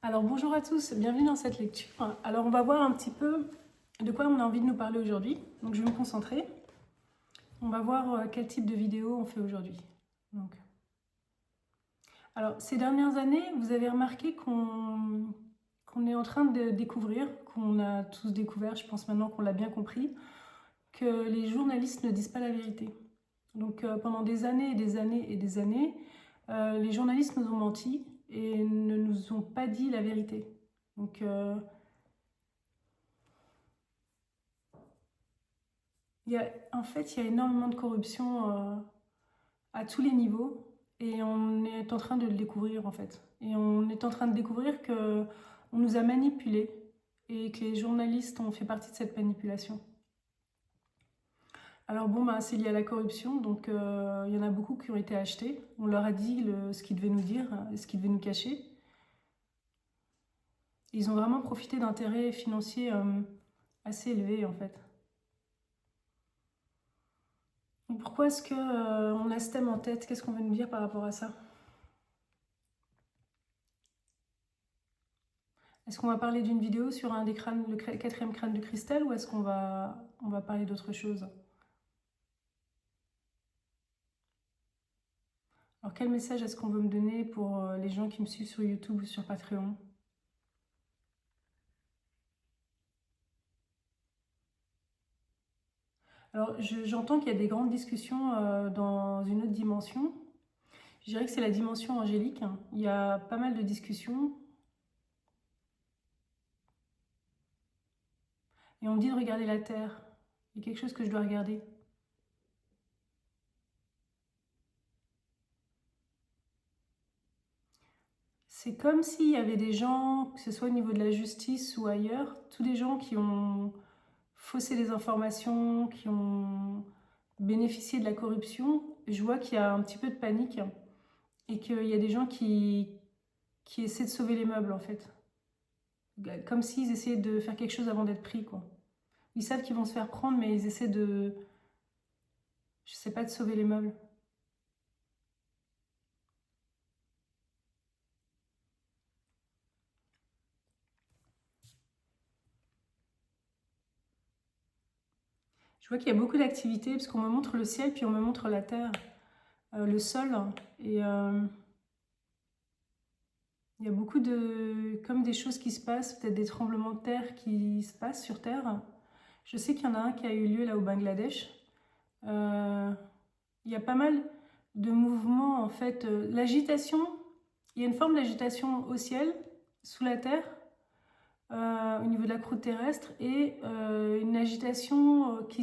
Alors bonjour à tous, bienvenue dans cette lecture. Alors on va voir un petit peu de quoi on a envie de nous parler aujourd'hui. Donc je vais me concentrer. On va voir quel type de vidéo on fait aujourd'hui. Alors ces dernières années, vous avez remarqué qu'on est en train de découvrir, qu'on a tous découvert, je pense maintenant qu'on l'a bien compris, que les journalistes ne disent pas la vérité. Donc pendant des années et des années et des années, les journalistes nous ont menti et ne nous ont pas dit la vérité. Donc, en fait, il y a énormément de corruption à tous les niveaux et on est en train de le découvrir en fait. Et on est en train de découvrir qu'on nous a manipulés et que les journalistes ont fait partie de cette manipulation. Alors bon, bah, c'est lié à la corruption, donc il y en a beaucoup qui ont été achetés. On leur a dit ce qu'ils devaient nous dire, ce qu'ils devaient nous cacher. Ils ont vraiment profité d'intérêts financiers assez élevés en fait. Pourquoi est-ce qu'on a ce thème en tête? Qu'est-ce qu'on veut nous dire par rapport à ça? Est-ce qu'on va parler d'une vidéo sur un des crânes, le quatrième crâne de cristal, ou est-ce on va parler d'autre chose? Alors quel message est-ce qu'on veut me donner pour les gens qui me suivent sur YouTube ou sur Patreon? Alors j'entends qu'il y a des grandes discussions dans une autre dimension. Je dirais que c'est la dimension angélique. Il y a pas mal de discussions. Et on me dit de regarder la Terre. Il y a quelque chose que je dois regarder. C'est comme s'il y avait des gens, que ce soit au niveau de la justice ou ailleurs, tous des gens qui ont faussé les informations, qui ont bénéficié de la corruption. Je vois qu'il y a un petit peu de panique et qu'il y a des gens qui essaient de sauver les meubles en fait. Comme s'ils essayaient de faire quelque chose avant d'être pris, quoi. Ils savent qu'ils vont se faire prendre, mais ils essaient de, je sais pas, de sauver les meubles. Je vois qu'il y a beaucoup d'activités, parce qu'on me montre le ciel, puis on me montre la terre, le sol, et il y a beaucoup de, comme des choses qui se passent, peut-être des tremblements de terre qui se passent sur Terre. Je sais qu'il y en a un qui a eu lieu là au Bangladesh. Il y a pas mal de mouvements en fait. L'agitation, il y a une forme d'agitation au ciel, sous la terre, au niveau de la croûte terrestre, et une agitation qui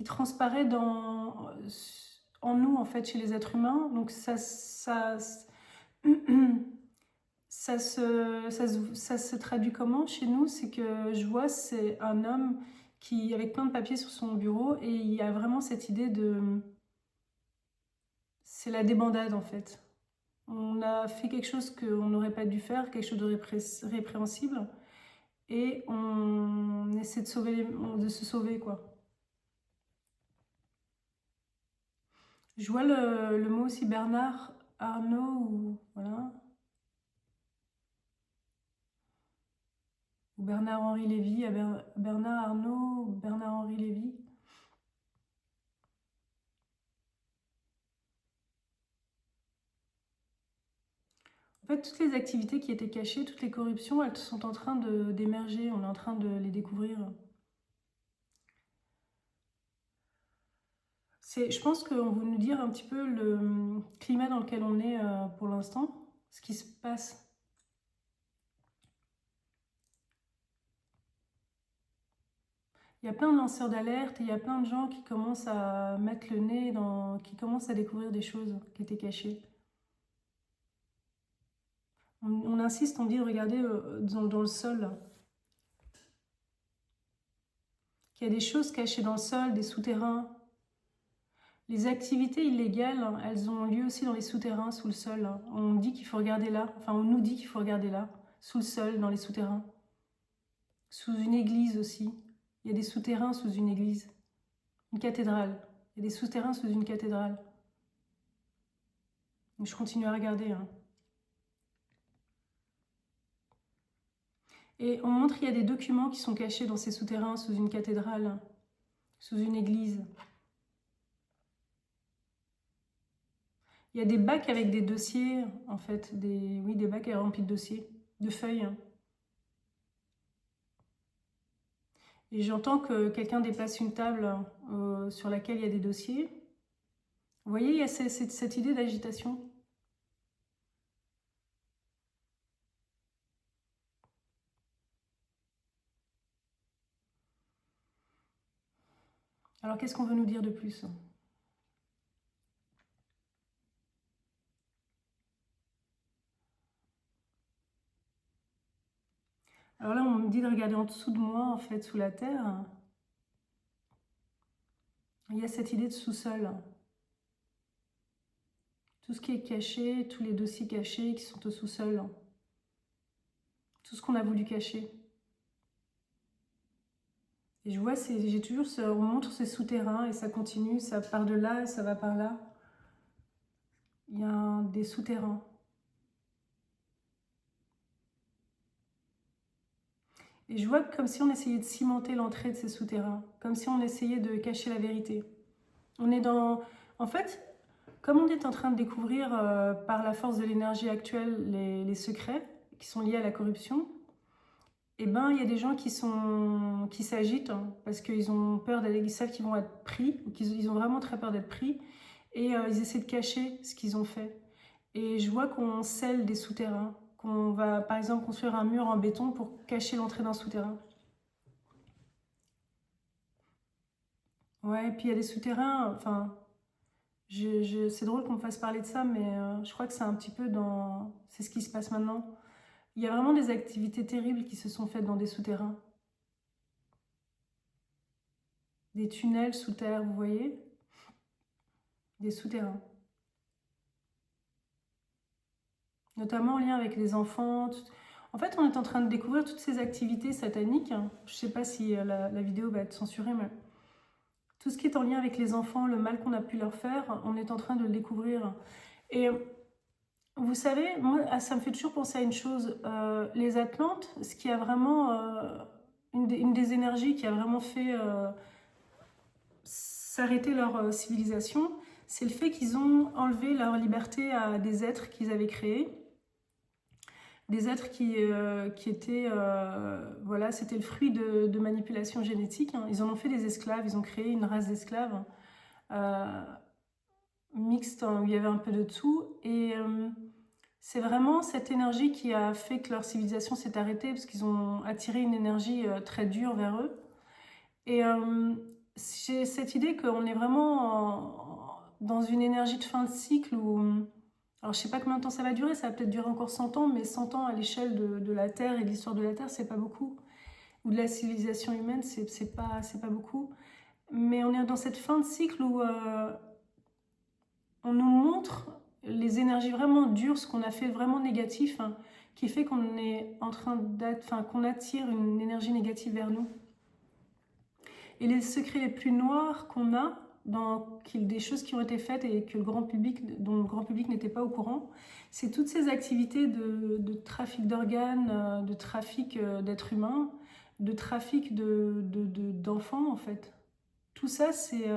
transparaît en nous en fait, chez les êtres humains. Donc ça se traduit comment chez nous? C'est que je vois, c'est un homme qui, avec plein de papiers sur son bureau, et il y a vraiment cette idée de... C'est la débandade en fait. On a fait quelque chose qu'on n'aurait pas dû faire, quelque chose de répréhensible, et on essaie de se sauver, quoi. Je vois le mot aussi Bernard Arnault, ou voilà, ou Bernard-Henri Lévy, Bernard Arnault, ou Bernard-Henri Lévy. En fait, toutes les activités qui étaient cachées, toutes les corruptions, elles sont en train d'émerger, on est en train de les découvrir. Je pense qu'on veut nous dire un petit peu le climat dans lequel on est pour l'instant, ce qui se passe. Il y a plein de lanceurs d'alerte et il y a plein de gens qui commencent à mettre le nez qui commencent à découvrir des choses qui étaient cachées. On insiste, on dit de regarder dans le sol. Qu'il y a des choses cachées dans le sol, des souterrains. Les activités illégales, elles ont lieu aussi dans les souterrains, sous le sol. On dit qu'il faut regarder là, enfin on nous dit qu'il faut regarder là, sous le sol, dans les souterrains. Sous une église aussi. Il y a des souterrains sous une église. Une cathédrale. Il y a des souterrains sous une cathédrale. Donc je continue à regarder. Et on montre qu'il y a des documents qui sont cachés dans ces souterrains, sous une cathédrale, sous une église. Il y a des bacs avec des dossiers, en fait, oui, des bacs remplis de dossiers, de feuilles. Et j'entends que quelqu'un déplace une table sur laquelle il y a des dossiers. Vous voyez, il y a cette idée d'agitation. Alors, qu'est-ce qu'on veut nous dire de plus? Alors là, on me dit de regarder en dessous de moi, en fait, sous la terre. Il y a cette idée de sous-sol. Tout ce qui est caché, tous les dossiers cachés qui sont au sous-sol. Tout ce qu'on a voulu cacher. Et je vois, j'ai toujours, on montre ces souterrains et ça continue, ça part de là et ça va par là. Il y a des souterrains. Et je vois comme si on essayait de cimenter l'entrée de ces souterrains, comme si on essayait de cacher la vérité. On est dans... En fait, comme on est en train de découvrir par la force de l'énergie actuelle les secrets qui sont liés à la corruption, eh ben, il y a des gens qui s'agitent hein, parce qu'ils ont peur ils savent qu'ils vont être pris, ou ils ont vraiment très peur d'être pris, et ils essaient de cacher ce qu'ils ont fait. Et je vois qu'on scelle des souterrains, qu'on va par exemple construire un mur en béton pour cacher l'entrée d'un souterrain. Ouais, et puis il y a des souterrains, enfin, c'est drôle qu'on me fasse parler de ça, mais je crois que c'est un petit peu dans... C'est ce qui se passe maintenant. Il y a vraiment des activités terribles qui se sont faites dans des souterrains. Des tunnels sous terre, vous voyez? Des souterrains. Notamment en lien avec les enfants. En fait, on est en train de découvrir toutes ces activités sataniques. Je ne sais pas si la vidéo va être censurée, mais tout ce qui est en lien avec les enfants, le mal qu'on a pu leur faire, on est en train de le découvrir. Et vous savez, moi, ça me fait toujours penser à une chose. Les Atlantes, ce qui a vraiment... une des énergies qui a vraiment fait s'arrêter leur civilisation, c'est le fait qu'ils ont enlevé leur liberté à des êtres qu'ils avaient créés. Des êtres qui étaient... voilà, c'était le fruit de manipulation génétique. Hein. Ils en ont fait des esclaves, ils ont créé une race d'esclaves mixte, où il y avait un peu de tout. Et c'est vraiment cette énergie qui a fait que leur civilisation s'est arrêtée, parce qu'ils ont attiré une énergie très dure vers eux. Et j'ai cette idée qu'on est vraiment dans une énergie de fin de cycle où... Alors, je sais pas combien de temps ça va durer, ça va peut-être durer encore 100 ans, mais 100 ans à l'échelle de la Terre et de l'histoire de la Terre, c'est pas beaucoup. Ou de la civilisation humaine, c'est pas beaucoup. Mais on est dans cette fin de cycle où on nous montre les énergies vraiment dures, ce qu'on a fait vraiment négatif, hein, qui fait qu'on est en train d'être, enfin, qu'on attire une énergie négative vers nous. Et les secrets les plus noirs qu'on a, des choses qui ont été faites et que dont le grand public n'était pas au courant, c'est toutes ces activités de trafic d'organes, de trafic d'êtres humains, de trafic d'enfants en fait. Tout ça, c'est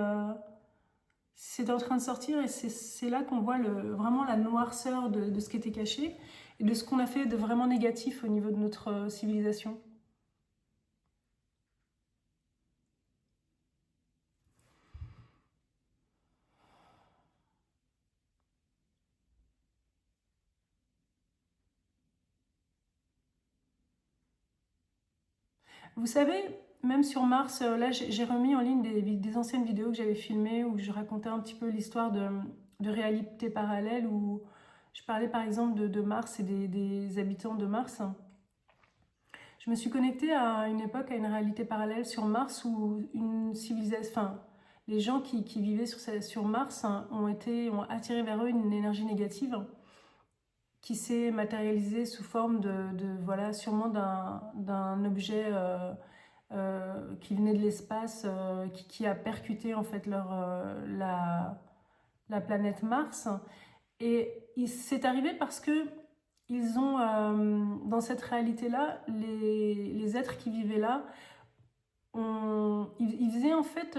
en train de sortir et c'est là qu'on voit vraiment la noirceur de ce qui était caché et de ce qu'on a fait de vraiment négatif au niveau de notre civilisation. Vous savez, même sur Mars, là j'ai remis en ligne des anciennes vidéos que j'avais filmées où je racontais un petit peu l'histoire de réalité parallèle, où je parlais par exemple de Mars et des habitants de Mars. Je me suis connectée à une époque, à une réalité parallèle sur Mars où une civilisation, enfin, les gens qui vivaient sur Mars hein, ont attiré vers eux une énergie négative qui s'est matérialisée sous forme voilà, sûrement d'un objet qui venait de l'espace, qui a percuté en fait la planète Mars. Et c'est arrivé parce que ils ont, dans cette réalité-là, les êtres qui vivaient là, ils faisaient en fait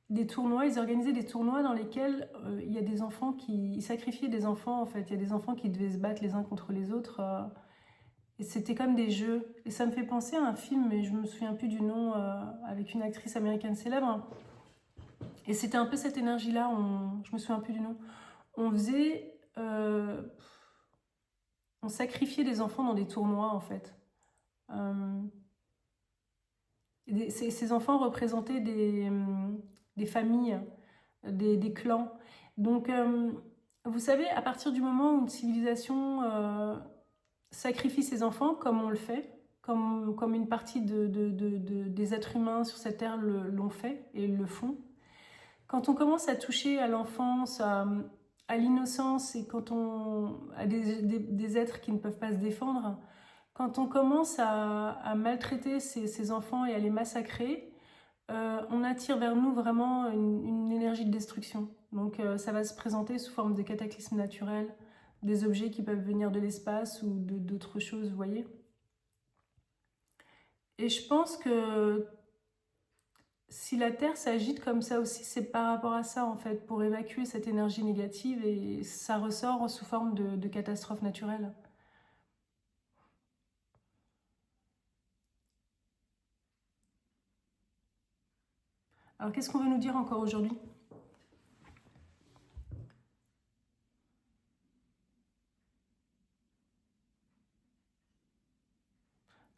des tournois, ils organisaient des tournois dans lesquels il y a des enfants ils sacrifiaient des enfants en fait. Il y a des enfants qui devaient se battre les uns contre les autres. Et c'était comme des jeux. Et ça me fait penser à un film, mais je me souviens plus du nom, avec une actrice américaine célèbre. Et c'était un peu cette énergie-là, je me souviens plus du nom. On faisait... on sacrifiait des enfants dans des tournois en fait. Euh, ces enfants représentaient des familles, des clans. Donc, vous savez, à partir du moment où une civilisation sacrifie ses enfants, comme on le fait, comme une partie des êtres humains sur cette terre l'ont fait et le font, quand on commence à toucher à l'enfance, à l'innocence et à des êtres qui ne peuvent pas se défendre, quand on commence à maltraiter ces enfants et à les massacrer, on attire vers nous vraiment une énergie de destruction. Donc ça va se présenter sous forme de cataclysmes naturels, des objets qui peuvent venir de l'espace ou d'autres choses, vous voyez. Et je pense que si la Terre s'agite comme ça aussi, c'est par rapport à ça en fait, pour évacuer cette énergie négative et ça ressort sous forme de catastrophes naturelles. Alors qu'est-ce qu'on veut nous dire encore aujourd'hui?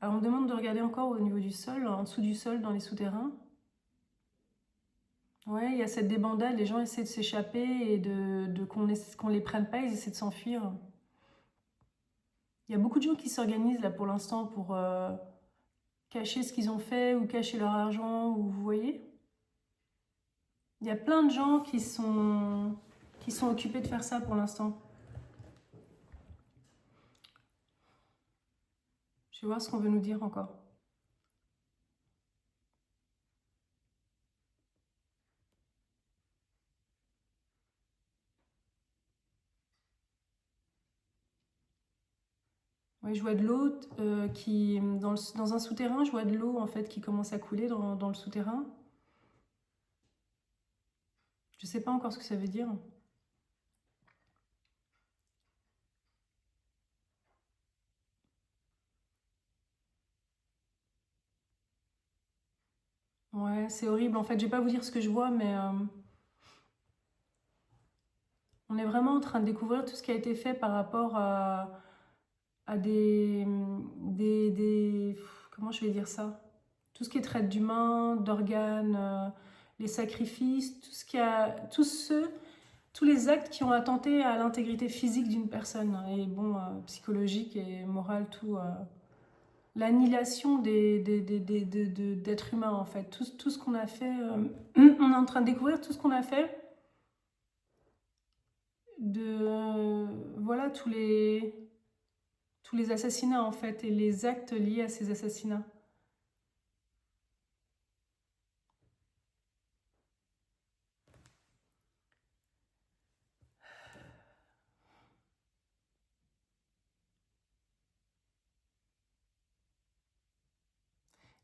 Alors on me demande de regarder encore au niveau du sol, en dessous du sol, dans les souterrains. Ouais, il y a cette débandade, les gens essaient de s'échapper et qu'on les prenne pas, ils essaient de s'enfuir. Il y a beaucoup de gens qui s'organisent là pour l'instant pour cacher ce qu'ils ont fait ou cacher leur argent, ou vous voyez. Il y a plein de gens qui sont occupés de faire ça pour l'instant. Je vais voir ce qu'on veut nous dire encore. Ouais, je vois de l'eau dans un souterrain, je vois de l'eau en fait qui commence à couler dans le souterrain. Je sais pas encore ce que ça veut dire. Ouais, c'est horrible. En fait, je vais pas vous dire ce que je vois, mais on est vraiment en train de découvrir tout ce qui a été fait par rapport à comment je vais dire ça? Tout ce qui est traite d'humains, d'organes, les sacrifices, tout ce qui a, tous les actes qui ont attenté à l'intégrité physique d'une personne et bon, psychologique et morale, tout. L'annihilation d'êtres humains en fait, tout ce qu'on a fait, on est en train de découvrir tout ce qu'on a fait voilà tous les assassinats en fait et les actes liés à ces assassinats.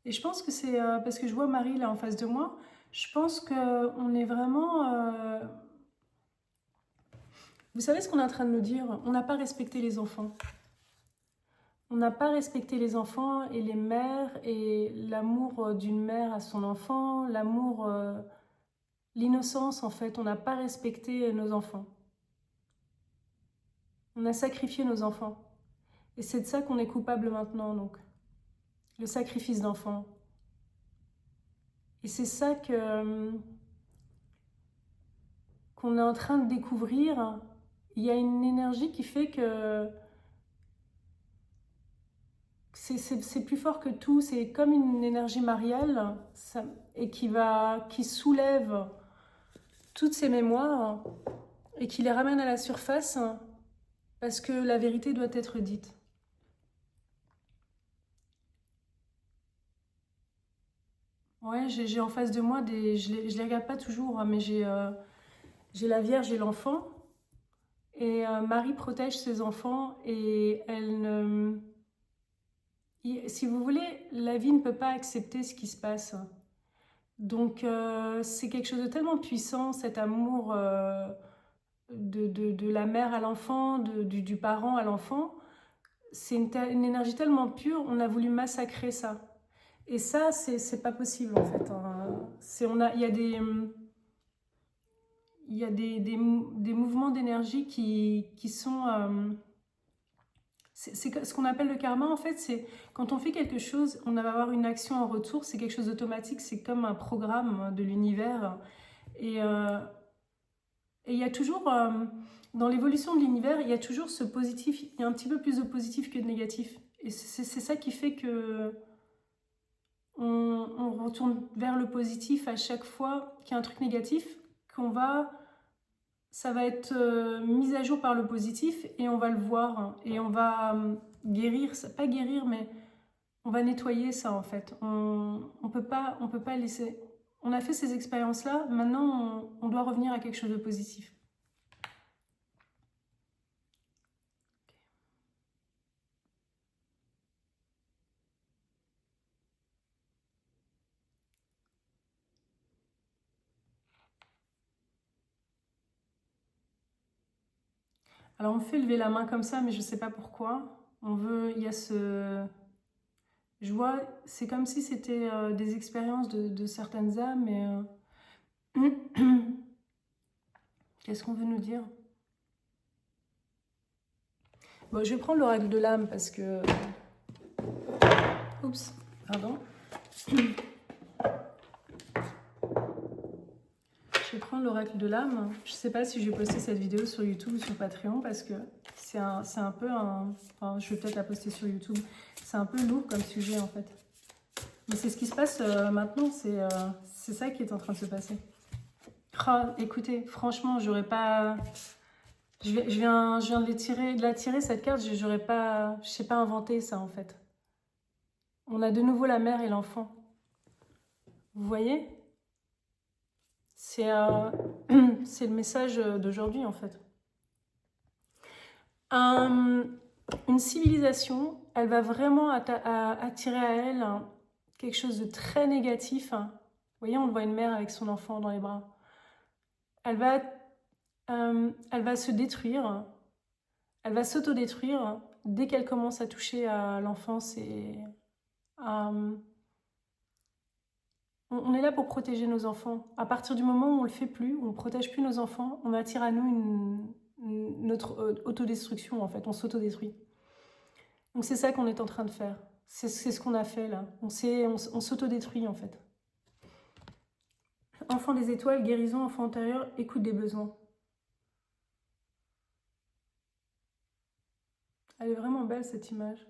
Et je pense que c'est parce que je vois Marie là en face de moi, je pense qu'on est vraiment... Vous savez ce qu'on est en train de nous dire? On n'a pas respecté les enfants. On n'a pas respecté les enfants et les mères et l'amour d'une mère à son enfant, l'amour, l'innocence en fait. On n'a pas respecté nos enfants. On a sacrifié nos enfants. Et c'est de ça qu'on est coupable maintenant, donc. Le sacrifice d'enfants. Et c'est ça qu'on est en train de découvrir. Il y a une énergie qui fait que c'est plus fort que tout. C'est comme une énergie mariale et qui soulève toutes ces mémoires et qui les ramène à la surface parce que la vérité doit être dite. Ouais, j'ai en face de moi je les regarde pas toujours, hein, mais j'ai la Vierge et l'enfant. Et Marie protège ses enfants et si vous voulez, la vie ne peut pas accepter ce qui se passe. Donc c'est quelque chose de tellement puissant, cet amour de la mère à l'enfant, du parent à l'enfant. C'est une énergie tellement pure, on a voulu massacrer ça. Et ça, c'est pas possible en fait. Il y a des mouvements d'énergie qui sont... c'est ce qu'on appelle le karma en fait, c'est quand on fait quelque chose, on va avoir une action en retour, c'est quelque chose d'automatique, c'est comme un programme de l'univers. Et il y a toujours, dans l'évolution de l'univers, il y a toujours ce positif, il y a un petit peu plus de positif que de négatif. Et c'est ça qui fait que on retourne vers le positif à chaque fois qu'il y a un truc négatif, ça va être mis à jour par le positif et on va le voir hein, et on va guérir, pas guérir mais on va nettoyer ça en fait. On peut pas laisser. On a fait ces expériences-là, maintenant on doit revenir à quelque chose de positif. Alors on me fait lever la main comme ça, mais je sais pas pourquoi. Il y a ce... Je vois, c'est comme si c'était des expériences de certaines âmes, mais... Qu'est-ce qu'on veut nous dire? Bon, je vais prendre l'oracle de l'âme parce que... Oups, pardon. Je vais prendre l'oracle de l'âme. Je ne sais pas si je vais poster cette vidéo sur YouTube ou sur Patreon parce que c'est un peu un... Enfin, je vais peut-être la poster sur YouTube. C'est un peu lourd comme sujet en fait. Mais c'est ce qui se passe maintenant, c'est ça qui est en train de se passer. Oh, écoutez, franchement, j'aurais pas... Je viens de la tirer cette carte, je sais pas inventer ça en fait. On a de nouveau la mère et l'enfant. Vous voyez? C'est le message d'aujourd'hui en fait. Une civilisation, elle va vraiment attirer à elle quelque chose de très négatif. Vous voyez, on voit une mère avec son enfant dans les bras. Elle va se détruire, elle va s'autodétruire dès qu'elle commence à toucher à l'enfance et on est là pour protéger nos enfants. À partir du moment où on le fait plus, où on ne protège plus nos enfants, on attire à nous notre autodestruction en fait, on s'autodétruit. Donc c'est ça qu'on est en train de faire. C'est ce qu'on a fait là. On s'autodétruit en fait. Enfant des étoiles, guérison, enfant intérieur, écoute des besoins. Elle est vraiment belle cette image.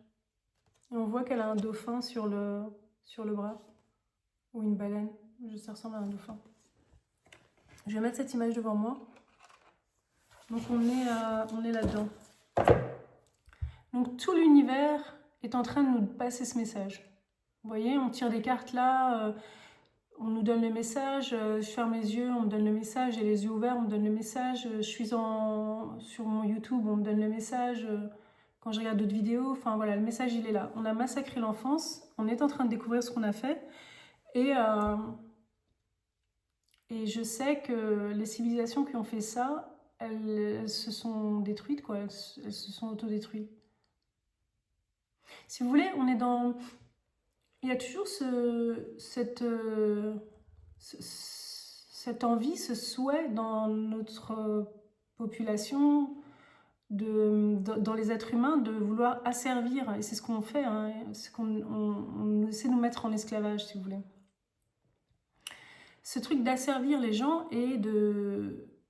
Et on voit qu'elle a un dauphin sur le bras. Ou une baleine. Ça ressemble à un dauphin. Je vais mettre cette image devant moi. Donc on est là-dedans. Donc tout l'univers est en train de nous passer ce message. Vous voyez, on tire des cartes là, on nous donne le message, je ferme les yeux, on me donne le message, j'ai les yeux ouverts, on me donne le message, je suis sur mon YouTube, on me donne le message, quand je regarde d'autres vidéos, enfin voilà, le message il est là. On a massacré l'enfance, on est en train de découvrir ce qu'on a fait, et je sais que les civilisations qui ont fait ça, elles se sont détruites, quoi, elles se sont autodétruites. Si vous voulez, on est dans... Il y a toujours cette envie, ce souhait dans notre population, dans les êtres humains, de vouloir asservir. Et c'est ce qu'on fait, hein, on essaie de nous mettre en esclavage, si vous voulez. Ce truc d'asservir les gens et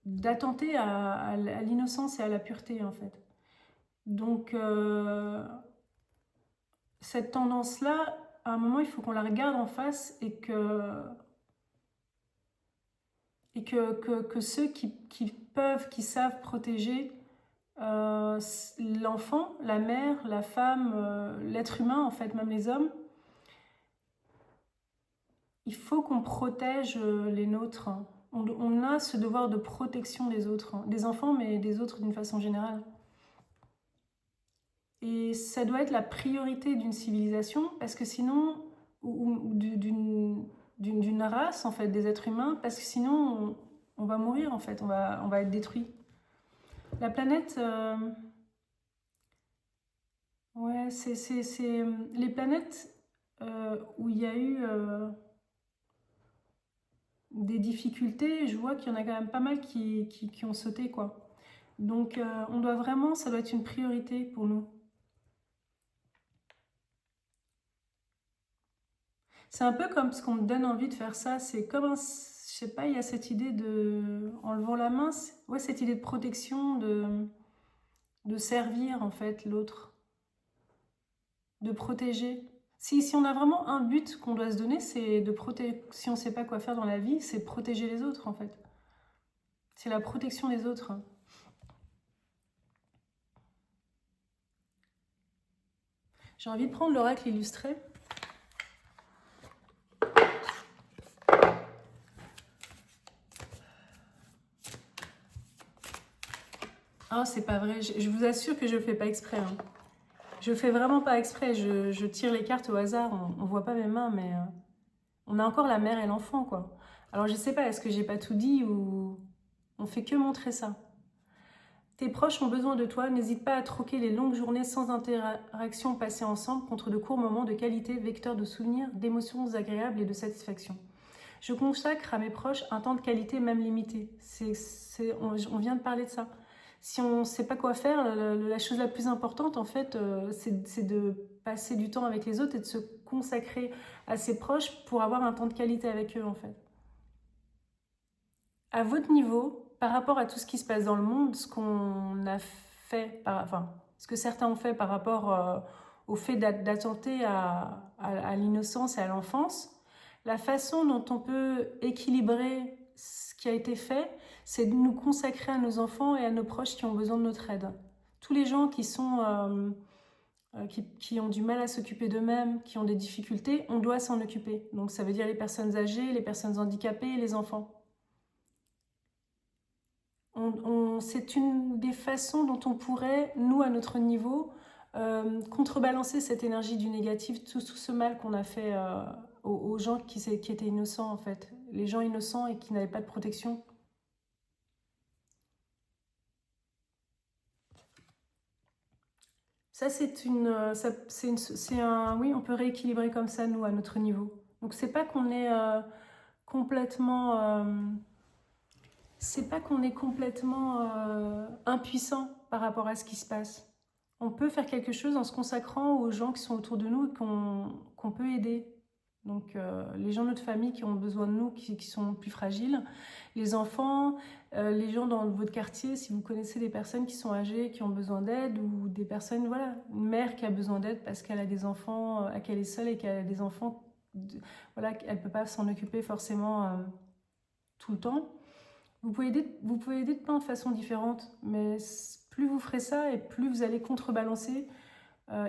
d'attenter à l'innocence et à la pureté, en fait. Donc, cette tendance-là, à un moment, il faut qu'on la regarde en face et que ceux qui peuvent, qui savent protéger l'enfant, la mère, la femme, l'être humain, en fait, même les hommes, il faut qu'on protège les nôtres. On a ce devoir de protection des autres, hein, des enfants, mais des autres d'une façon générale. Et ça doit être la priorité d'une civilisation, parce que sinon, ou d'une race, en fait, des êtres humains, parce que sinon, on va mourir, en fait, on va être détruit. La planète, ouais, c'est les planètes où il y a eu des difficultés, je vois qu'il y en a quand même pas mal qui ont sauté, quoi. Donc, on doit vraiment, ça doit être une priorité pour nous. C'est un peu comme ce qu'on me donne envie de faire ça. C'est comme un, je sais pas, il y a cette idée de, en levant la main, ouais, cette idée de protection, de servir en fait l'autre, de protéger. Si on a vraiment un but qu'on doit se donner, c'est de protéger. Si on sait pas quoi faire dans la vie, c'est protéger les autres en fait. C'est la protection des autres. J'ai envie de prendre l'oracle illustré. Oh, c'est pas vrai. Je vous assure que je le fais pas exprès. Hein. Je fais vraiment pas exprès. Je tire les cartes au hasard. On voit pas mes mains, mais on a encore la mère et l'enfant, quoi. Alors je sais pas, est-ce que j'ai pas tout dit ou on fait que montrer ça. Tes proches ont besoin de toi. N'hésite pas à troquer les longues journées sans interaction passées ensemble contre de courts moments de qualité, vecteurs de souvenirs, d'émotions agréables et de satisfaction. Je consacre à mes proches un temps de qualité même limité. On vient de parler de ça. Si on ne sait pas quoi faire, la chose la plus importante, en fait, c'est de passer du temps avec les autres et de se consacrer à ses proches pour avoir un temps de qualité avec eux, en fait. À votre niveau, par rapport à tout ce qui se passe dans le monde, ce qu'on a fait, enfin, ce que certains ont fait par rapport au fait d'attenter à l'innocence et à l'enfance, la façon dont on peut équilibrer ce qui a été fait, c'est de nous consacrer à nos enfants et à nos proches qui ont besoin de notre aide. Tous les gens qui ont du mal à s'occuper d'eux-mêmes, qui ont des difficultés, on doit s'en occuper. Donc ça veut dire les personnes âgées, les personnes handicapées et les enfants. C'est une des façons dont on pourrait, nous, à notre niveau, contrebalancer cette énergie du négatif, tout ce mal qu'on a fait aux gens qui étaient innocents, en fait. Les gens innocents et qui n'avaient pas de protection. Ça, oui, on peut rééquilibrer comme ça, nous, à notre niveau. Donc, c'est pas qu'on est complètement... c'est pas qu'on est complètement impuissant par rapport à ce qui se passe. On peut faire quelque chose en se consacrant aux gens qui sont autour de nous et qu'on peut aider. Donc les gens de notre famille qui ont besoin de nous, qui sont plus fragiles, les enfants, les gens dans votre quartier, si vous connaissez des personnes qui sont âgées, qui ont besoin d'aide, ou des personnes, voilà, une mère qui a besoin d'aide parce qu'elle a des enfants, qu'elle est seule et qu'elle a des enfants, voilà, elle ne peut pas s'en occuper forcément tout le temps. Vous pouvez aider de plein de façons différentes, mais plus vous ferez ça et plus vous allez contrebalancer,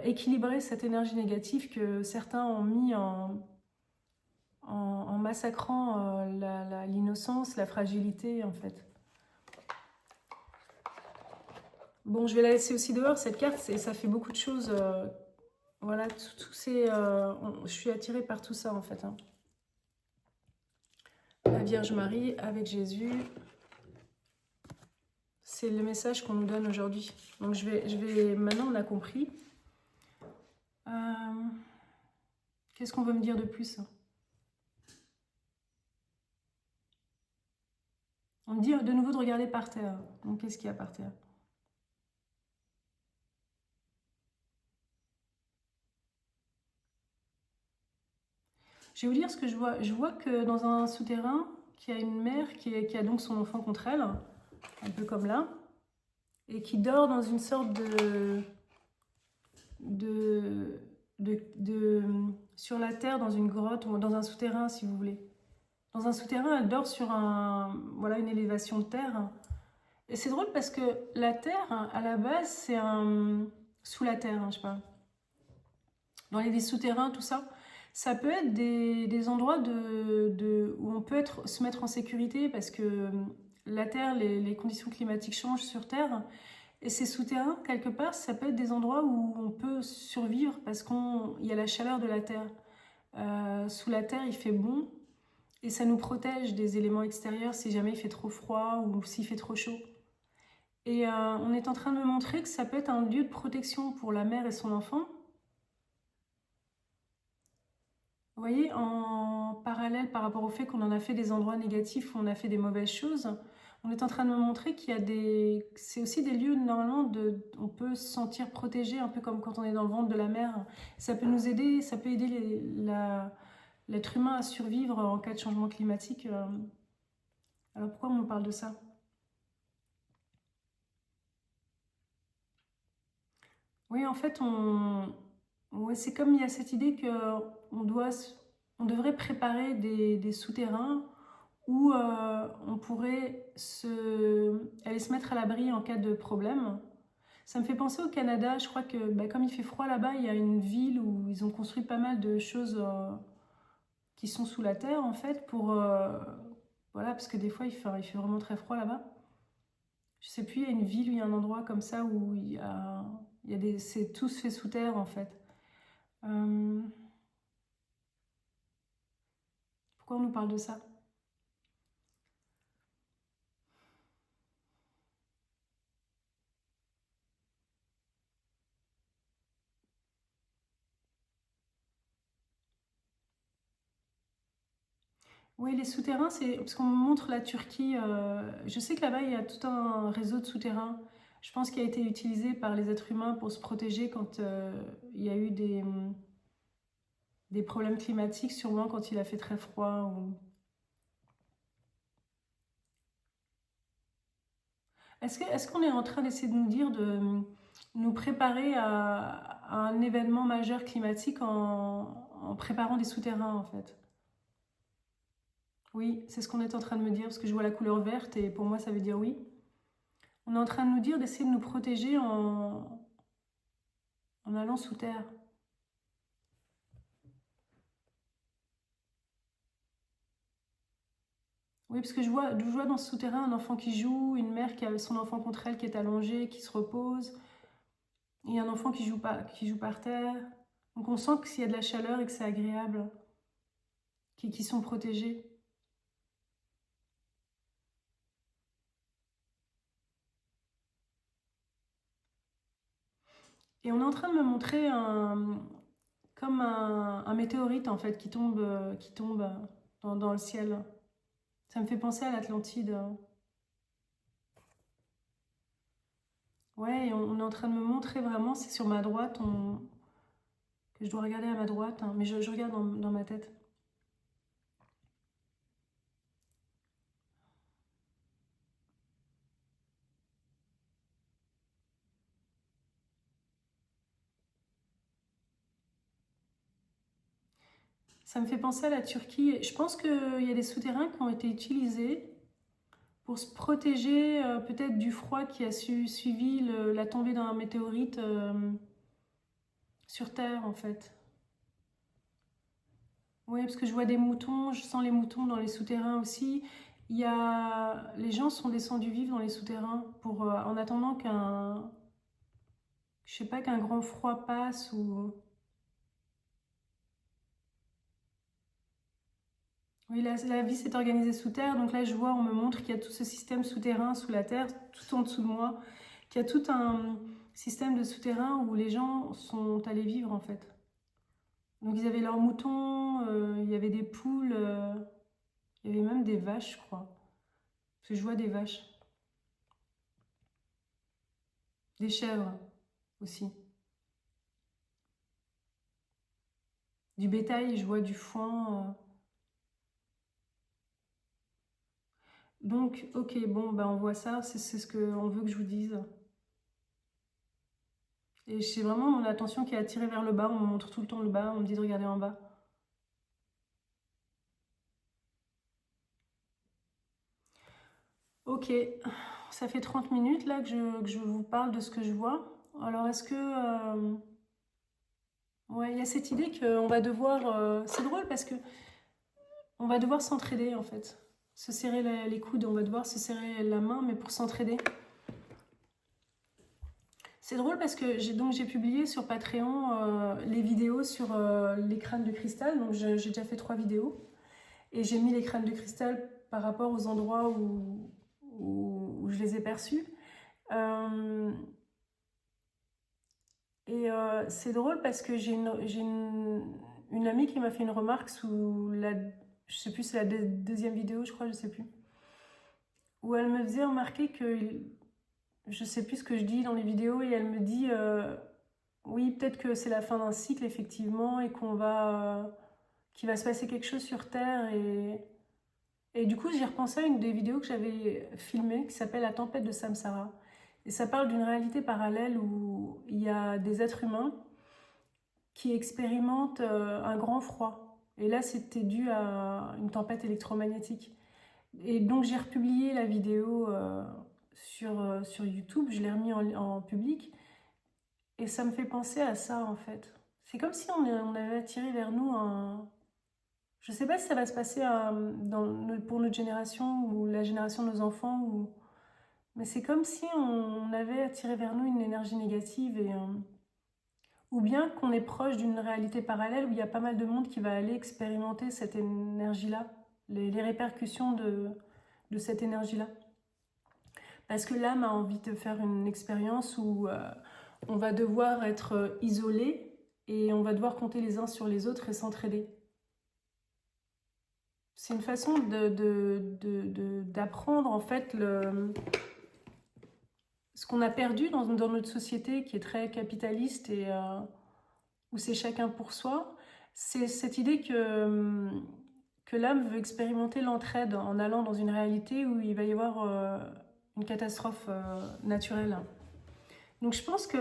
équilibrer cette énergie négative que certains ont mis en massacrant l'innocence, la fragilité, en fait. Bon, je vais la laisser aussi dehors, cette carte, ça fait beaucoup de choses. Voilà, je suis attirée par tout ça, en fait. Hein. La Vierge Marie avec Jésus, c'est le message qu'on nous donne aujourd'hui. Donc maintenant on a compris. Qu'est-ce qu'on veut me dire de plus? On me dit de nouveau de regarder par terre. Donc qu'est-ce qu'il y a par terre? Je vais vous dire ce que je vois. Je vois que dans un souterrain, qu'il y a une mère qui a donc son enfant contre elle, un peu comme là, et qui dort dans une sorte sur la terre, dans une grotte ou dans un souterrain, si vous voulez. Dans un souterrain, elle dort sur une élévation de terre. Et c'est drôle parce que la terre, à la base, c'est sous la terre, je sais pas. Dans les souterrains, tout ça, Ça peut être des endroits où on peut se mettre en sécurité parce que la Terre, les conditions climatiques changent sur Terre. Et ces souterrains, quelque part, ça peut être des endroits où on peut survivre parce qu'il y a la chaleur de la Terre. Sous la Terre, il fait bon et ça nous protège des éléments extérieurs si jamais il fait trop froid ou s'il fait trop chaud. Et on est en train de me montrer que ça peut être un lieu de protection pour la mère et son enfant. Vous voyez, en parallèle par rapport au fait qu'on en a fait des endroits négatifs où on a fait des mauvaises choses, on est en train de me montrer qu'il y a c'est aussi des lieux normalement on peut se sentir protégé, un peu comme quand on est dans le ventre de la mer. Ça peut nous aider, ça peut aider l'être humain à survivre en cas de changement climatique. Alors pourquoi on nous parle de ça? Oui, en fait, ouais, c'est comme il y a cette idée on devrait préparer des souterrains où on pourrait aller se mettre à l'abri en cas de problème. Ça me fait penser au Canada, je crois que bah, comme il fait froid là-bas, il y a une ville où ils ont construit pas mal de choses qui sont sous la terre en fait, voilà, parce que des fois il fait vraiment très froid là-bas. Je sais plus, il y a une ville où il y a un endroit comme ça où c'est tout se fait sous terre en fait. Euh, Pourquoi on nous parle de ça? Oui, les souterrains, c'est parce qu'on me montre la Turquie. Je sais que là-bas, il y a tout un réseau de souterrains. Je pense qu'il a été utilisé par les êtres humains pour se protéger quand il y a eu des problèmes climatiques, sûrement quand il a fait très froid. Est-ce qu'on est en train d'essayer de nous dire de nous préparer à un événement majeur climatique en préparant des souterrains, en fait? Oui, c'est ce qu'on est en train de me dire, parce que je vois la couleur verte et pour moi, ça veut dire oui. On est en train de nous dire d'essayer de nous protéger en allant sous terre. Oui, parce que je vois dans ce souterrain un enfant qui joue, une mère qui a son enfant contre elle qui est allongé, qui se repose, et un enfant qui joue par terre. Donc on sent qu'il y a de la chaleur et que c'est agréable, qui sont protégés. Et on est en train de me montrer comme un météorite en fait qui tombe dans le ciel. Ça me fait penser à l'Atlantide. Ouais, et on est en train de me montrer vraiment, c'est sur ma droite, que je dois regarder à ma droite, hein, mais je regarde dans ma tête. Ça me fait penser à la Turquie. Je pense qu'il y a des souterrains qui ont été utilisés pour se protéger peut-être du froid qui a suivi la tombée d'un météorite sur Terre en fait. Oui, parce que je vois des moutons, je sens les moutons dans les souterrains aussi. Les gens sont descendus vivre dans les souterrains en attendant je sais pas, qu'un grand froid passe ou. Oui, la vie s'est organisée sous terre, donc là je vois, on me montre qu'il y a tout ce système souterrain sous la terre, tout en dessous de moi, qu'il y a tout un système de souterrain où les gens sont allés vivre en fait. Donc ils avaient leurs moutons, il y avait des poules, il y avait même des vaches, je crois. Parce que je vois des vaches, des chèvres aussi. Du bétail, je vois du foin. Donc, ok, bon, bah on voit ça, c'est ce qu'on veut que je vous dise. Et c'est vraiment mon attention qui est attirée vers le bas, on me montre tout le temps le bas, on me dit de regarder en bas. Ok, ça fait 30 minutes là que je vous parle de ce que je vois. Alors est-ce que Ouais, il y a cette idée qu'on va devoir... c'est drôle parce que on va devoir s'entraider en fait. Se serrer les coudes, on va devoir se serrer la main, mais pour s'entraider. C'est drôle parce que j'ai publié sur Patreon les vidéos sur les crânes de cristal. Donc j'ai déjà fait 3 vidéos. Et j'ai mis les crânes de cristal par rapport aux endroits où je les ai perçus. C'est drôle parce que j'ai une amie qui m'a fait une remarque sous la... Je sais plus, c'est la deuxième vidéo, je crois, je sais plus. Où elle me faisait remarquer que... Je sais plus ce que je dis dans les vidéos et elle me dit... oui, peut-être que c'est la fin d'un cycle, effectivement, et qu'il va se passer quelque chose sur Terre. Et du coup, j'ai repensé à une des vidéos que j'avais filmées qui s'appelle La tempête de Samsara. Et ça parle d'une réalité parallèle où il y a des êtres humains qui expérimentent un grand froid. Et là, c'était dû à une tempête électromagnétique. Et donc, j'ai republié la vidéo sur YouTube, je l'ai remis en public. Et ça me fait penser à ça, en fait. C'est comme si on avait attiré vers nous un... Je sais pas si ça va se passer pour notre génération ou la génération de nos enfants, mais c'est comme si on avait attiré vers nous une énergie négative ou bien qu'on est proche d'une réalité parallèle où il y a pas mal de monde qui va aller expérimenter cette énergie-là, les répercussions de cette énergie-là. Parce que l'âme a envie de faire une expérience où on va devoir être isolé et on va devoir compter les uns sur les autres et s'entraider. C'est une façon d'apprendre en fait ce qu'on a perdu dans notre société qui est très capitaliste et où c'est chacun pour soi. C'est cette idée que l'âme veut expérimenter l'entraide en allant dans une réalité où il va y avoir une catastrophe naturelle. Donc je pense que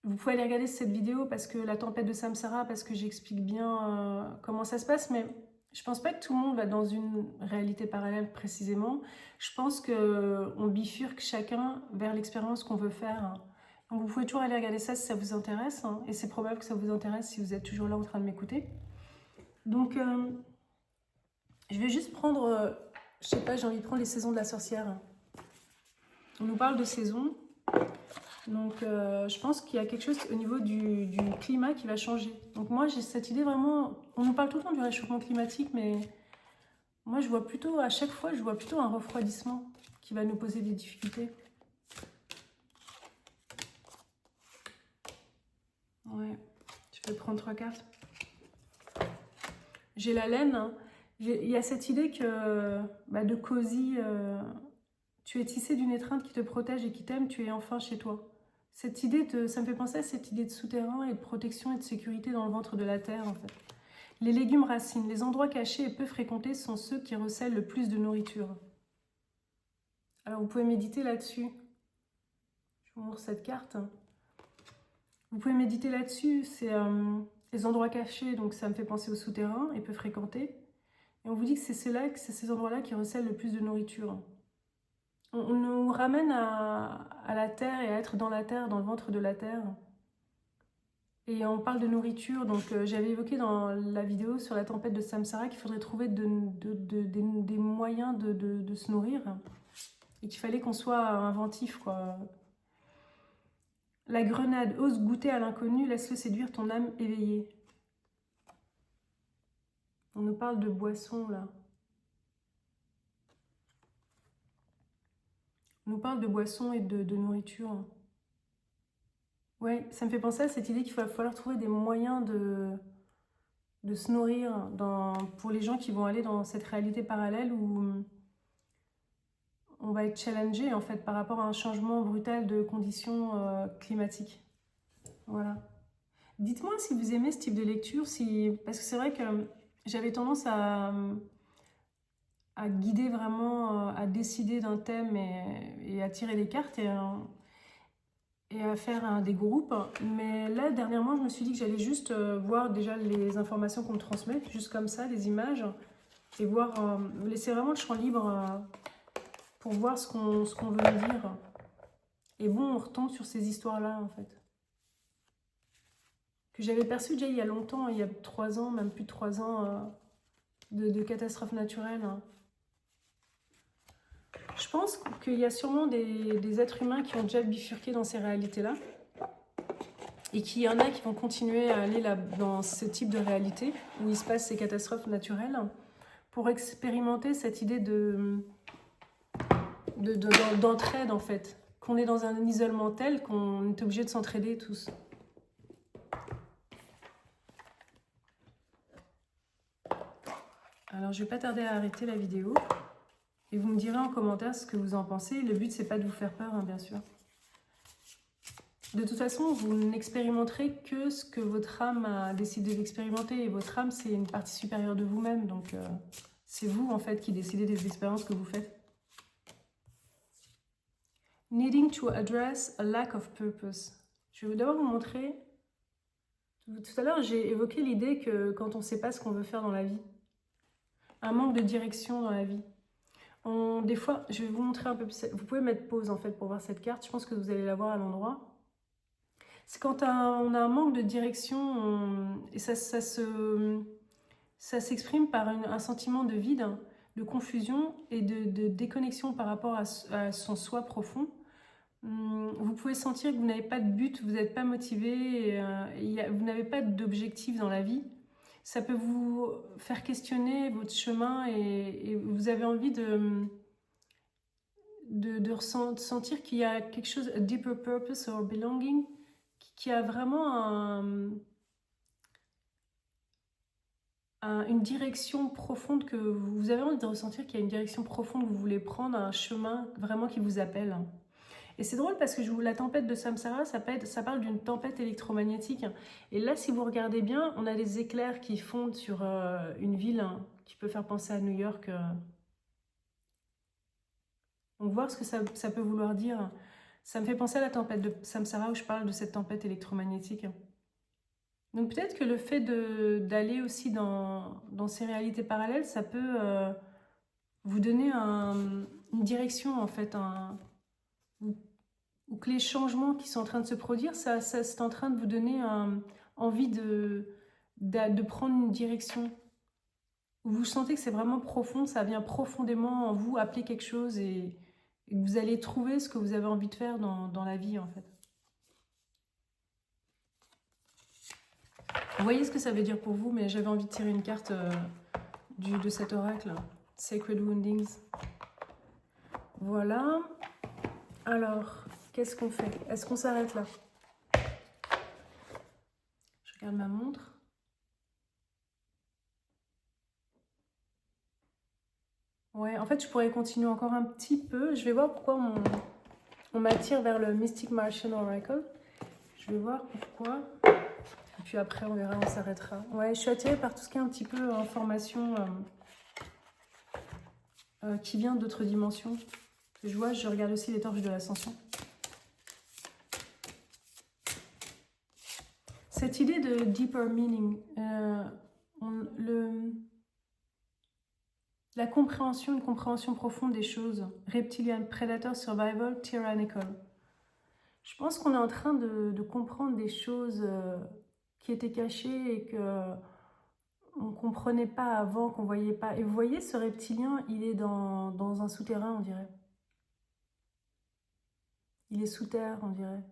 vous pouvez aller regarder cette vidéo parce que la tempête de Samsara, parce que j'explique bien comment ça se passe, mais je pense pas que tout le monde va dans une réalité parallèle précisément. Je pense qu'on bifurque chacun vers l'expérience qu'on veut faire. Donc vous pouvez toujours aller regarder ça si ça vous intéresse, hein, et c'est probable que ça vous intéresse si vous êtes toujours là en train de m'écouter. Donc je vais juste prendre, je sais pas, j'ai envie de prendre les saisons de la sorcière. On nous parle de saisons. Donc je pense qu'il y a quelque chose au niveau du climat qui va changer. Donc moi j'ai cette idée vraiment, on nous parle tout le temps du réchauffement climatique, mais moi je vois plutôt, à chaque fois, je vois plutôt un refroidissement qui va nous poser des difficultés. Ouais, je vais prendre 3 cartes. J'ai la laine, hein. Il y a cette idée que de cosy, tu es tissé d'une étreinte qui te protège et qui t'aime, tu es enfin chez toi. Cette idée, ça me fait penser à cette idée de souterrain et de protection et de sécurité dans le ventre de la terre, en fait. Les légumes racines, les endroits cachés et peu fréquentés sont ceux qui recèlent le plus de nourriture. Alors vous pouvez méditer là-dessus. Je vous montre cette carte. Vous pouvez méditer là-dessus, c'est les endroits cachés, donc ça me fait penser au souterrain et peu fréquentés. Et on vous dit que c'est ces endroits-là qui recèlent le plus de nourriture. On nous ramène à la terre et à être dans la terre, dans le ventre de la terre. Et on parle de nourriture, donc j'avais évoqué dans la vidéo sur la tempête de Samsara qu'il faudrait trouver des moyens de se nourrir et qu'il fallait qu'on soit inventif, quoi. La grenade, ose goûter à l'inconnu, laisse-le séduire ton âme éveillée. On nous parle de boissons, là. On nous parle de boissons et de nourriture. Ouais, ça me fait penser à cette idée qu'il va falloir trouver des moyens de se nourrir pour les gens qui vont aller dans cette réalité parallèle où on va être challengé en fait par rapport à un changement brutal de conditions climatiques. Voilà. Dites-moi si vous aimez ce type de lecture, parce que c'est vrai que j'avais tendance à guider vraiment, à décider d'un thème et à tirer les cartes et à faire des groupes. Mais là, dernièrement, je me suis dit que j'allais juste voir déjà les informations qu'on me transmet, juste comme ça, les images, et voir, laisser vraiment le champ libre pour voir ce qu'on veut me dire. Et bon, on retombe sur ces histoires-là, en fait. que j'avais perçu déjà il y a longtemps, il y a 3 ans, même plus de 3 ans, de catastrophes naturelles. Je pense qu'il y a sûrement des êtres humains qui ont déjà bifurqué dans ces réalités-là. Et qu'il y en a qui vont continuer à aller là, dans ce type de réalité, où il se passe ces catastrophes naturelles, pour expérimenter cette idée d'entraide, en fait. Qu'on est dans un isolement tel qu'on est obligé de s'entraider tous. Alors, je ne vais pas tarder à arrêter la vidéo. Et vous me direz en commentaire ce que vous en pensez. Le but, c'est pas de vous faire peur, hein, bien sûr. De toute façon, vous n'expérimenterez que ce que votre âme a décidé d'expérimenter. Et votre âme, c'est une partie supérieure de vous-même. Donc, c'est vous, en fait, qui décidez des expériences que vous faites. Needing to address a lack of purpose. Je vais d'abord vous montrer. Tout à l'heure, j'ai évoqué l'idée que quand on ne sait pas ce qu'on veut faire dans la vie, un manque de direction dans la vie. Des fois, je vais vous montrer un peu plus. Vous pouvez mettre pause en fait pour voir cette carte. Je pense que vous allez la voir à l'endroit. C'est quand on a un manque de direction et ça s'exprime par un sentiment de vide, de confusion et de déconnexion par rapport à son soi profond. Vous pouvez sentir que vous n'avez pas de but, vous n'êtes pas motivé, vous n'avez pas d'objectif dans la vie. Ça peut vous faire questionner votre chemin et vous avez envie de ressentir qu'il y a quelque chose, a deeper purpose or belonging, qui a vraiment une direction profonde que vous avez envie de ressentir, qu'il y a une direction profonde que vous voulez prendre, un chemin vraiment qui vous appelle. Et c'est drôle parce que la tempête de Samsara, ça parle d'une tempête électromagnétique. Et là, si vous regardez bien, on a des éclairs qui fondent sur une ville qui peut faire penser à New York. Donc, voir ce que ça peut vouloir dire. Ça me fait penser à la tempête de Samsara où je parle de cette tempête électromagnétique. Donc, peut-être que le fait d'aller aussi dans ces réalités parallèles, ça peut vous donner une direction, en fait, ou que les changements qui sont en train de se produire, ça c'est en train de vous donner envie de prendre une direction. Vous sentez que c'est vraiment profond, ça vient profondément en vous appeler quelque chose et que vous allez trouver ce que vous avez envie de faire dans la vie, en fait. Vous voyez ce que ça veut dire pour vous, mais j'avais envie de tirer une carte de cet oracle, Sacred Woundings. Voilà. Alors, qu'est-ce qu'on fait? Est-ce qu'on s'arrête là? Je regarde ma montre. Ouais, en fait, je pourrais continuer encore un petit peu. Je vais voir pourquoi on m'attire vers le Mystic Martian Oracle. Je vais voir pourquoi. Et puis après, on verra, on s'arrêtera. Ouais, je suis attirée par tout ce qui est un petit peu information qui vient d'autres dimensions. Je regarde aussi les torches de l'ascension. Cette idée de deeper meaning, la compréhension, une compréhension profonde des choses. Reptilian, Predator, Survival, Tyrannical. Je pense qu'on est en train de comprendre des choses qui étaient cachées et qu'on ne comprenait pas avant, qu'on ne voyait pas. Et vous voyez, ce reptilien, il est dans un souterrain, on dirait. Il est sous terre, on dirait.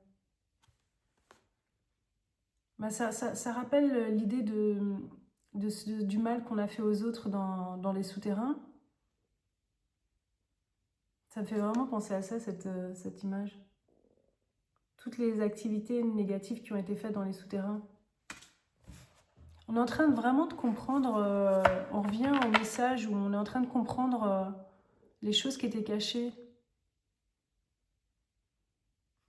Bah, ça rappelle l'idée du mal qu'on a fait aux autres dans les souterrains. Ça me fait vraiment penser à ça, cette image. Toutes les activités négatives qui ont été faites dans les souterrains. On est en train vraiment de comprendre, on revient au message où on est en train de comprendre les choses qui étaient cachées.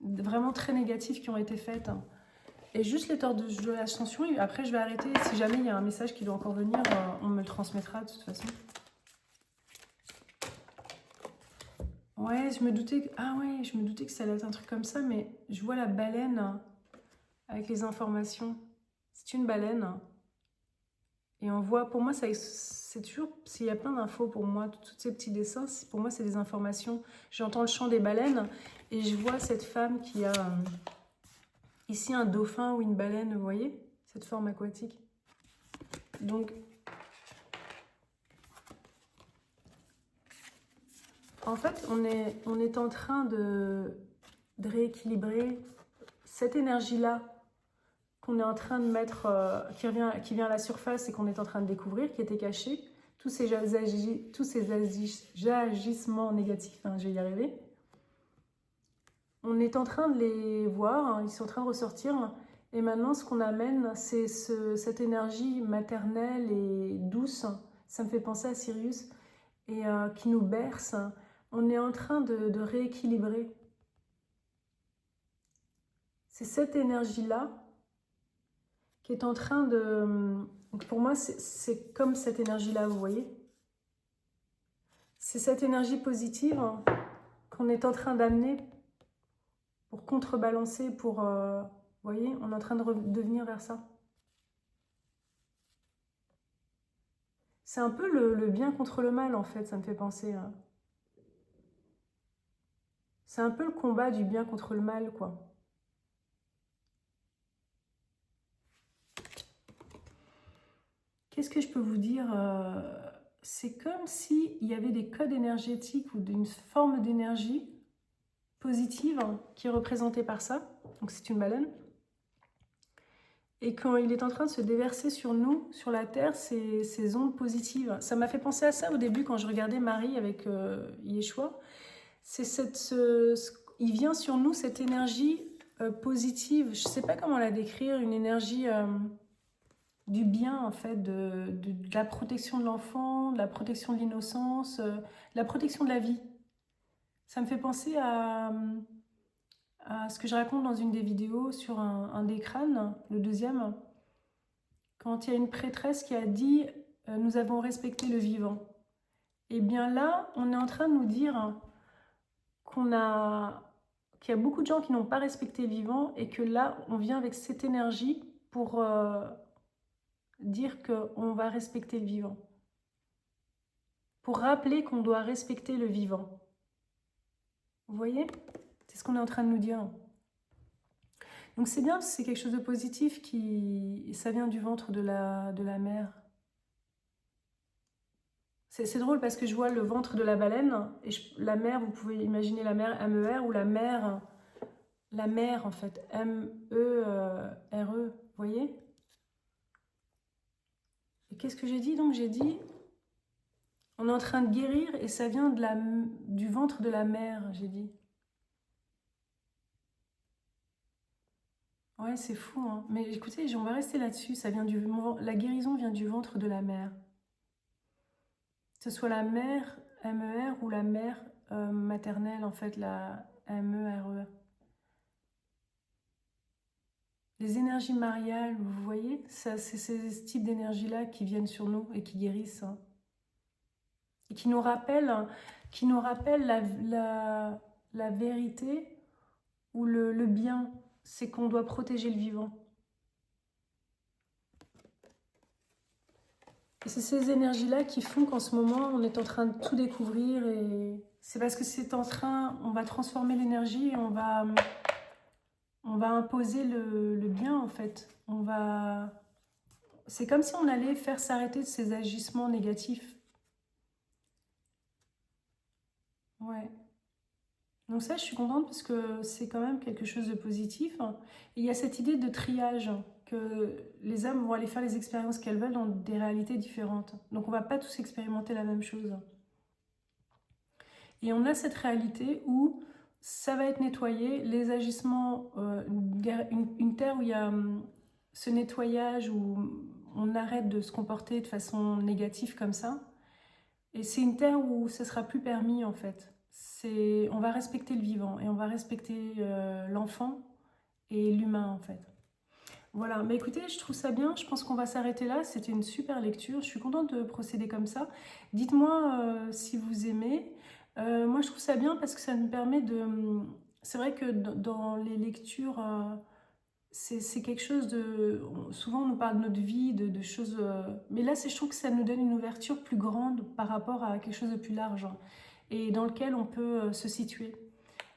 Vraiment très négatives qui ont été faites. Et juste les torts de l'ascension, après je vais arrêter. Si jamais il y a un message qui doit encore venir, on me le transmettra de toute façon. Ouais, je me doutais que ça allait être un truc comme ça, mais je vois la baleine avec les informations. C'est une baleine. Et on voit, pour moi, c'est toujours, s'il y a plein d'infos pour moi, tous ces petits dessins, pour moi, c'est des informations. J'entends le chant des baleines et je vois cette femme qui a ici un dauphin ou une baleine, vous voyez? cette forme aquatique. Donc, en fait, on est en train de rééquilibrer cette énergie-là qu'on est en train de mettre, qui vient à la surface et qu'on est en train de découvrir, qui était cachée. Tous ces agissements négatifs, hein, je vais y arriver. On est en train de les voir, hein, ils sont en train de ressortir. Et maintenant, ce qu'on amène, c'est cette énergie maternelle et douce. Ça me fait penser à Sirius, et qui nous berce. On est en train de rééquilibrer. C'est cette énergie-là qui est en train de... Donc pour moi, c'est comme cette énergie-là, vous voyez. C'est cette énergie positive qu'on est en train d'amener pour contrebalancer, pour... vous voyez, on est en train de devenir vers ça. C'est un peu le bien contre le mal, en fait, ça me fait penser. C'est un peu le combat du bien contre le mal, quoi. Qu'est-ce que je peux vous dire? C'est comme s'il y avait des codes énergétiques ou d'une forme d'énergie positive qui est représentée par ça. Donc c'est une baleine. Et quand il est en train de se déverser sur nous, sur la Terre, ces ondes positives. Ça m'a fait penser à ça au début quand je regardais Marie avec Yeshua. Il vient sur nous cette énergie positive. Je ne sais pas comment la décrire, une énergie du bien en fait, de la protection de l'enfant, de la protection de l'innocence, de la protection de la vie. Ça me fait penser à ce que je raconte dans une des vidéos sur un des crânes, le deuxième, quand il y a une prêtresse qui a dit « Nous avons respecté le vivant ». Et bien là, on est en train de nous dire qu'il y a beaucoup de gens qui n'ont pas respecté le vivant et que là, on vient avec cette énergie pour dire qu'on va respecter le vivant. Pour rappeler qu'on doit respecter le vivant. Vous voyez? C'est ce qu'on est en train de nous dire. Donc c'est bien, c'est quelque chose de positif, ça vient du ventre de la mère. C'est drôle parce que je vois le ventre de la baleine, et la mer, vous pouvez imaginer la mer M-E-R, ou la mer en fait, M-E-R-E, vous voyez? Et qu'est-ce que j'ai dit? Donc j'ai dit, on est en train de guérir, et ça vient du ventre de la mer, j'ai dit. Ouais, c'est fou, hein. Mais écoutez, on va rester là-dessus. La guérison vient du ventre de la mère. Que ce soit la mère M-E-R ou la mère maternelle, en fait, la M-E-R-E. Les énergies mariales, vous voyez, c'est ce type d'énergie-là qui viennent sur nous et qui guérissent. Hein. Et qui nous rappellent la vérité ou le bien. C'est qu'on doit protéger le vivant. Et c'est ces énergies-là qui font qu'en ce moment, on est en train de tout découvrir. Et c'est parce que on va transformer l'énergie et on va imposer le bien, en fait. C'est comme si on allait faire s'arrêter ces agissements négatifs. Ouais. Donc ça, je suis contente parce que c'est quand même quelque chose de positif. Et il y a cette idée de triage, que les âmes vont aller faire les expériences qu'elles veulent dans des réalités différentes. Donc on ne va pas tous expérimenter la même chose. Et on a cette réalité où ça va être nettoyé, les agissements, une terre où il y a ce nettoyage, où on arrête de se comporter de façon négative comme ça. Et c'est une terre où ce ne sera plus permis en fait. On va respecter le vivant et on va respecter l'enfant et l'humain en fait. Voilà, mais écoutez, je trouve ça bien, je pense qu'on va s'arrêter là, c'était une super lecture, je suis contente de procéder comme ça. Dites-moi si vous aimez. Moi je trouve ça bien parce que ça me permet de... C'est vrai que dans les lectures, c'est quelque chose de... Souvent on nous parle de notre vie, de choses... mais là je trouve que ça nous donne une ouverture plus grande par rapport à quelque chose de plus large, hein, et dans lequel on peut se situer.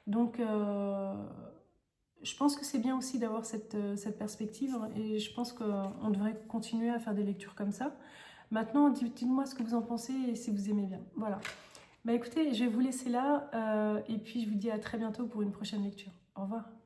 Donc je pense que c'est bien aussi d'avoir cette perspective et je pense qu'on devrait continuer à faire des lectures comme ça. Maintenant, dites-moi ce que vous en pensez et si vous aimez bien. Voilà. Bah écoutez, je vais vous laisser là et puis je vous dis à très bientôt pour une prochaine lecture. Au revoir.